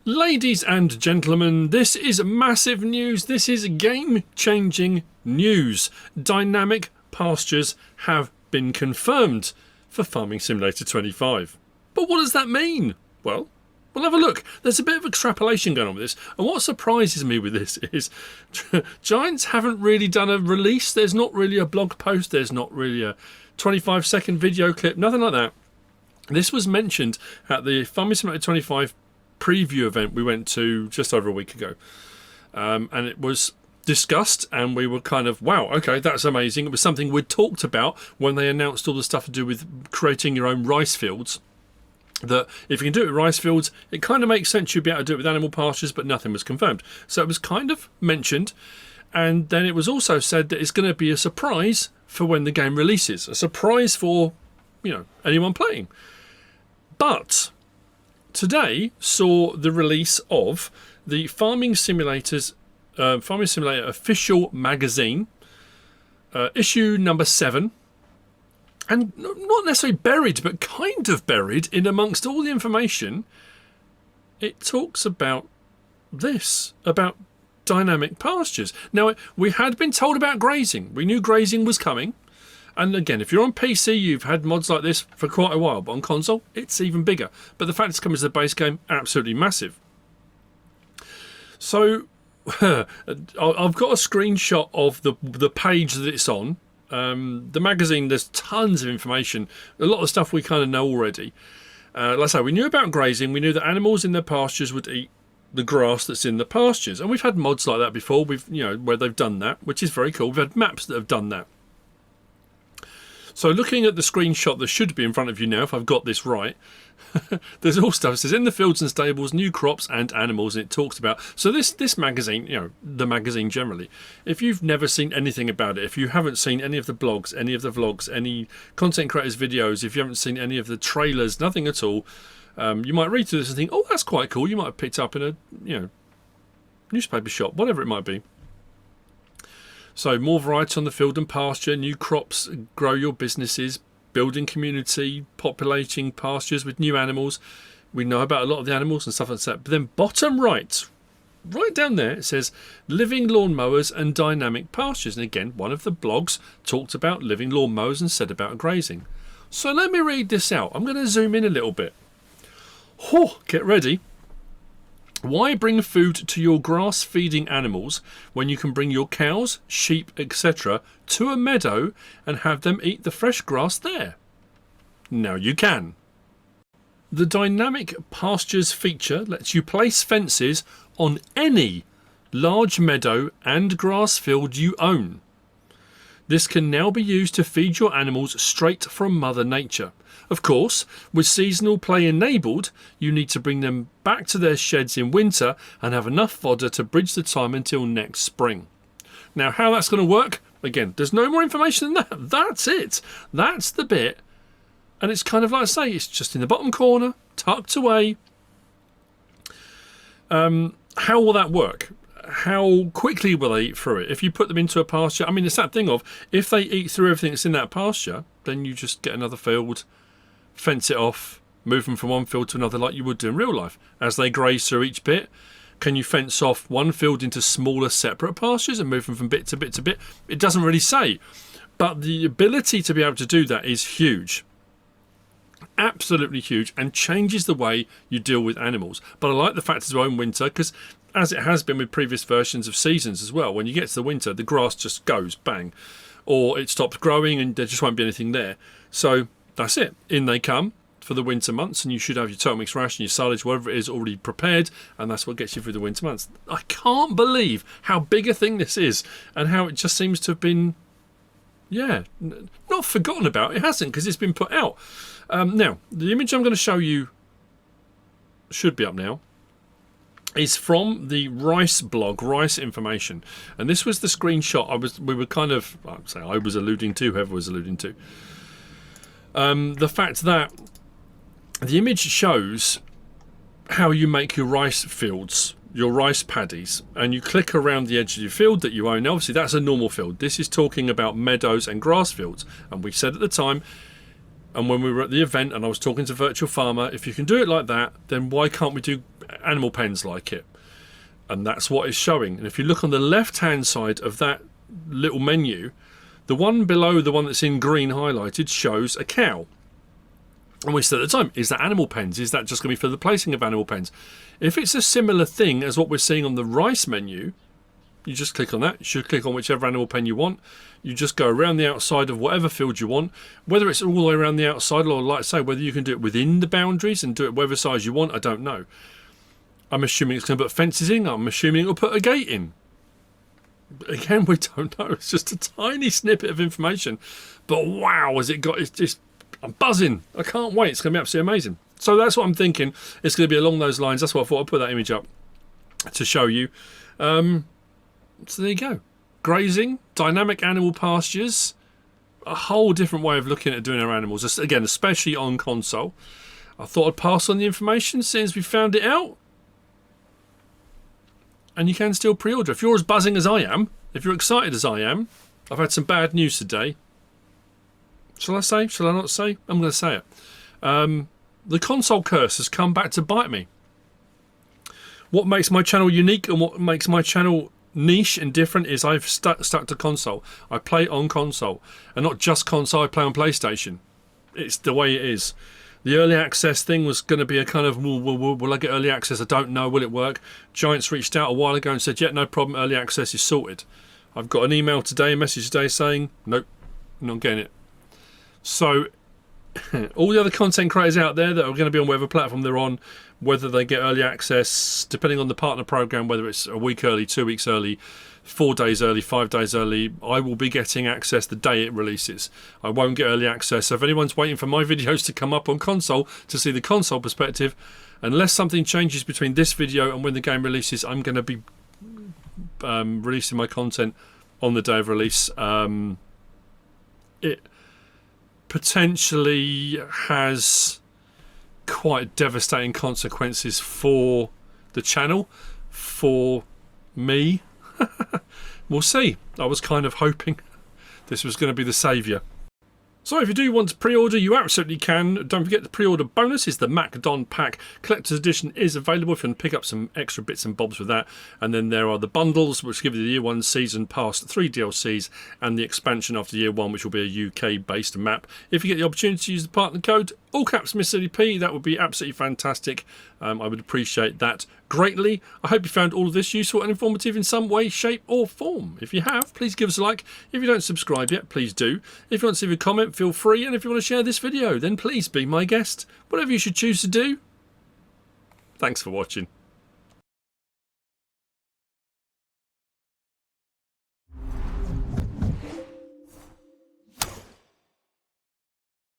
Ladies and gentlemen, this is massive news. This is game-changing news. Dynamic pastures have been confirmed for Farming Simulator 25. But what does that mean? Well, we'll have a look. There's a bit of extrapolation going on with this. And what surprises me with this is Giants haven't really done a release. There's not really a blog post. There's not really a 25-second video clip. Nothing like that. This was mentioned at the Farming Simulator 25 preview event we went to just over a week ago, and it was discussed, and we were kind of, wow, okay, that's amazing. It was something we'd talked about when they announced all the stuff to do with creating your own rice fields, that if you can do it with rice fields, it kind of makes sense you'd be able to do it with animal pastures, but nothing was confirmed. So it was kind of mentioned, and then it was also said that it's going to be a surprise for when the game releases, a surprise for, you know, anyone playing. But today saw the release of the Farming Simulator official magazine, issue number 7, and not necessarily buried, but kind of buried in amongst all the information. It talks about this, about dynamic pastures. Now, we had been told about grazing. We knew grazing was coming. And again, if you're on PC, you've had mods like this for quite a while, but on console, it's even bigger. But the fact it's coming as a base game, absolutely massive. So, I've got a screenshot of the page that it's on. The magazine, there's tons of information. A lot of stuff we kind of know already. Like I say, we knew about grazing. We knew that animals in their pastures would eat the grass that's in the pastures. And we've had mods like that before, where they've done that, which is very cool. We've had maps that have done that. So looking at the screenshot that should be in front of you now, if I've got this right, there's all stuff. It says in the fields and stables, new crops and animals, and it talks about. So this magazine, the magazine generally, if you've never seen anything about it, if you haven't seen any of the blogs, any of the vlogs, any content creators videos, if you haven't seen any of the trailers, nothing at all, you might read through this and think, oh, that's quite cool. You might have picked up in a newspaper shop, whatever it might be. So more variety on the field and pasture, new crops, grow your businesses, building community, populating pastures with new animals. We know about a lot of the animals and stuff like that. But then bottom right down there, it says living lawnmowers and dynamic pastures. And again, one of the blogs talked about living lawnmowers and said about grazing. So let me read this out. I'm going to zoom in a little bit. Get ready. Why bring food to your grass-feeding animals when you can bring your cows, sheep, etc. to a meadow and have them eat the fresh grass there? Now you can. The Dynamic Pastures feature lets you place fences on any large meadow and grass field you own. This can now be used to feed your animals straight from Mother Nature. Of course, with seasonal play enabled, you need to bring them back to their sheds in winter and have enough fodder to bridge the time until next spring. Now, how that's going to work, again, there's no more information than that. That's it. That's the bit. And it's kind of like I say, it's just in the bottom corner, tucked away. How will that work? How quickly will they eat through it? If you put them into a pasture, I mean, it's that thing of, if they eat through everything that's in that pasture, then you just get another field, fence it off, move them from one field to another like you would do in real life. As they graze through each bit, can you fence off one field into smaller separate pastures and move them from bit to bit to bit? It doesn't really say. But the ability to be able to do that is huge. Absolutely huge, and changes the way you deal with animals. But I like the fact as well in winter, because as it has been with previous versions of seasons as well, when you get to the winter, the grass just goes bang, or it stops growing and there just won't be anything there. So that's it. In they come for the winter months, and you should have your total mix ration, your silage, whatever it is, already prepared, and that's what gets you through the winter months. I can't believe how big a thing this is, and how it just seems to have been, not forgotten about. It hasn't, because it's been put out. Now, the image I'm going to show you should be up now. Is from the Rice blog, Rice Information, and this was the screenshot I was alluding to, whoever was alluding to. The fact that the image shows how you make your rice fields, your rice paddies, and you click around the edge of your field that you own. Now, obviously, that's a normal field. This is talking about meadows and grass fields, and we said at the time, and when we were at the event and I was talking to Virtual Farmer, if you can do it like that, then why can't we do animal pens like it? And that's what it's showing. And if you look on the left-hand side of that little menu, the one below the one that's in green highlighted shows a cow. And we said at the time, is that animal pens? Is that just going to be for the placing of animal pens? If it's a similar thing as what we're seeing on the rice menu, you just click on that. You should click on whichever animal pen you want. You just go around the outside of whatever field you want. Whether it's all the way around the outside, or like I say, whether you can do it within the boundaries and do it whatever size you want, I don't know. I'm assuming it's going to put fences in. I'm assuming it'll put a gate in. Again, we don't know. It's just a tiny snippet of information. But wow, has it got... It's just... I'm buzzing. I can't wait. It's going to be absolutely amazing. So that's what I'm thinking. It's going to be along those lines. That's why I thought I'd put that image up to show you. So there you go. Grazing, dynamic animal pastures, a whole different way of looking at doing our animals. Again, especially on console. I thought I'd pass on the information since we found it out. And you can still pre-order. If you're as buzzing as I am, if you're excited as I am, I've had some bad news today. Shall I say? Shall I not say? I'm going to say it. The console curse has come back to bite me. What makes my channel unique and what makes my channel niche and different is I've stuck to console. I play on console. And not just console, I play on PlayStation. It's the way it is. The early access thing was going to be a kind of, will I get early access? I don't know. Will it work? Giants reached out a while ago and said, yeah, no problem. Early access is sorted. I've got an email today, a message today saying, nope, not getting it. So all the other content creators out there that are going to be on whatever platform they're on, whether they get early access, depending on the partner program, whether it's a week early, 2 weeks early, 4 days early, 5 days early, I will be getting access the day it releases. I won't get early access. So if anyone's waiting for my videos to come up on console to see the console perspective, unless something changes between this video and when the game releases, I'm going to be releasing my content on the day of release. It potentially has quite devastating consequences for the channel, for me. We'll see. I was kind of hoping this was going to be the saviour. So if you do want to pre-order, you absolutely can. Don't forget the pre-order bonus is the MacDon Pack. Collector's Edition is available if you want to pick up some extra bits and bobs with that. And then there are the bundles, which give you the Year 1 Season Pass, 3 DLCs, and the expansion after Year 1, which will be a UK-based map. If you get the opportunity to use the partner code, all caps MrSealyp, that would be absolutely fantastic. I would appreciate that greatly. I hope you found all of this useful and informative in some way, shape or form. If you have, please give us a like. If you don't subscribe yet, please do. If you want to leave a comment, feel free. And if you want to share this video, then please be my guest. Whatever you should choose to do. Thanks for watching.